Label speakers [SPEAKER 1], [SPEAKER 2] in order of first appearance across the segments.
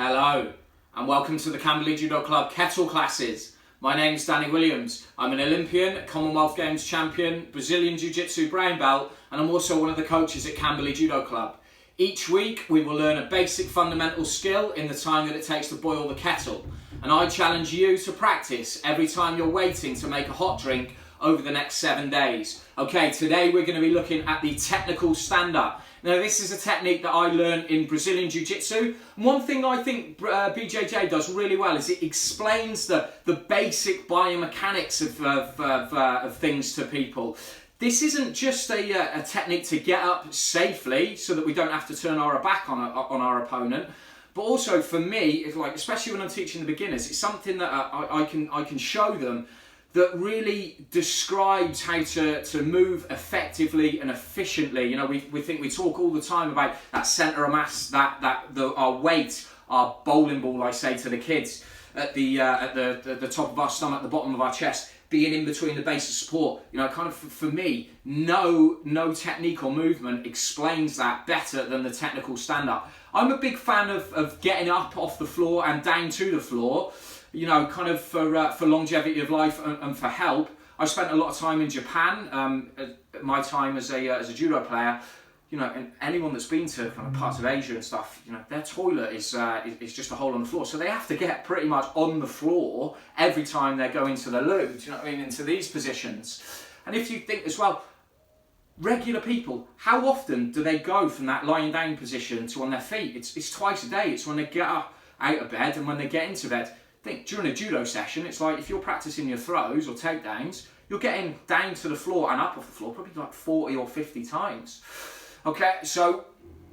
[SPEAKER 1] Hello and welcome to the Camberley Judo Club Kettle classes. My name is Danny Williams. I'm an Olympian, Commonwealth Games champion, Brazilian Jiu-Jitsu brown belt, and I'm also one of the coaches at Camberley Judo Club. Each week we will learn a basic fundamental skill in the time that it takes to boil the kettle. And I challenge you to practice every time you're waiting to make a hot drink over the next 7 days. Okay, today we're going to be looking at the technical stand-up. Now this is a technique that I learned in Brazilian Jiu-Jitsu. One thing I think BJJ does really well is it explains the basic biomechanics of things to people. This isn't just a technique to get up safely so that we don't have to turn our back on our opponent, but also for me, especially when I'm teaching the beginners, it's something that I can show them that really describes how to move effectively and efficiently. You know, we talk all the time about that centre of mass, our weight, our bowling ball, I say to the kids, at the top of our stomach, the bottom of our chest, being in between the base of support. You know, kind of for me, no technique or movement explains that better than the technical stand-up. I'm a big fan of getting up off the floor and down to the floor, you know, kind of for longevity of life and for help. I spent a lot of time in Japan, my time as a judo player, you know, and anyone that's been to kind of parts of Asia and stuff, you know, their toilet is just a hole on the floor. So they have to get pretty much on the floor every time they're going to the loo, do you know what I mean, into these positions. And if you think as well, regular people, how often do they go from that lying down position to on their feet? It's twice a day. It's when they get up out of bed and when they get into bed. Think during a judo session, it's like if you're practicing your throws or takedowns, you're getting down to the floor and up off the floor probably like 40 or 50 times. Okay, so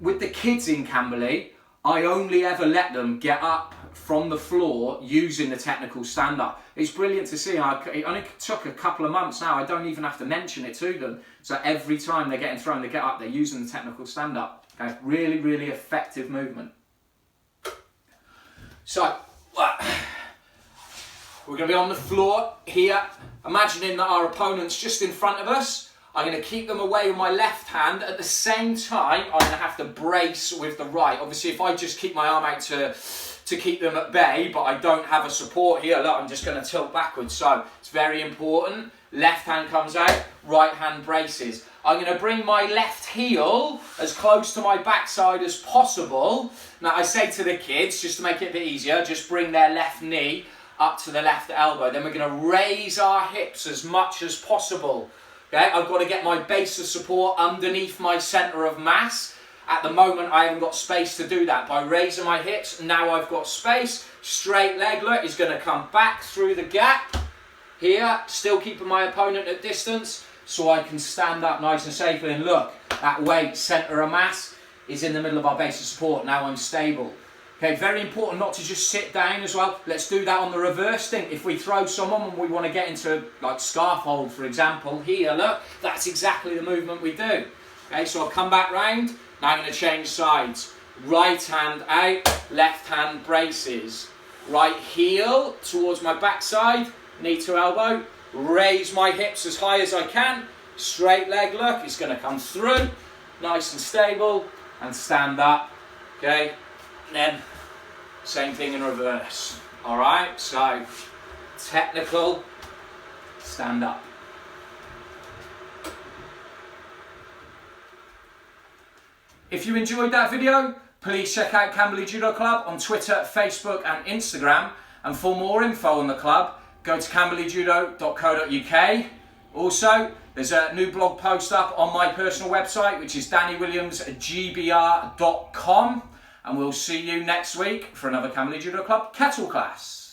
[SPEAKER 1] with the kids in Camberley, I only ever let them get up from the floor using the technical stand-up. It's brilliant to see. It only took a couple of months now. I don't even have to mention it to them. So every time they're getting thrown, they get up, they're using the technical stand-up. Okay, really, really effective movement. So, we're going to be on the floor here, imagining that our opponent's just in front of us. I'm going to keep them away with my left hand. At the same time, I'm going to have to brace with the right. Obviously, if I just keep my arm out to keep them at bay, but I don't have a support here, look, I'm just going to tilt backwards. So it's very important. Left hand comes out, right hand braces. I'm going to bring my left heel as close to my backside as possible. Now, I say to the kids, just to make it a bit easier, just bring their left knee up to the left elbow. Then we're going to raise our hips as much as possible. Okay, I've got to get my base of support underneath my centre of mass. At the moment, I haven't got space to do that. By raising my hips, now I've got space. Straight leg look is going to come back through the gap here, still keeping my opponent at distance so I can stand up nice and safely. And look, that weight, centre of mass, is in the middle of our base of support. Now I'm stable. Okay, very important not to just sit down as well. Let's do that on the reverse thing. If we throw someone and we want to get into like scarf hold, for example, here, look, that's exactly the movement we do. Okay, so I'll come back round. Now I'm going to change sides. Right hand out, left hand braces. Right heel towards my backside, knee to elbow. Raise my hips as high as I can. Straight leg look, it's going to come through. Nice and stable. And stand up. Okay. And then same thing in reverse. All right, so technical stand up. If you enjoyed that video, please check out Camberley Judo Club on Twitter, Facebook and Instagram. And for more info on the club, go to camberleyjudo.co.uk. Also, there's a new blog post up on my personal website, which is dannywilliamsgbr.com. And we'll see you next week for another Camberley Judo Club Kettle class.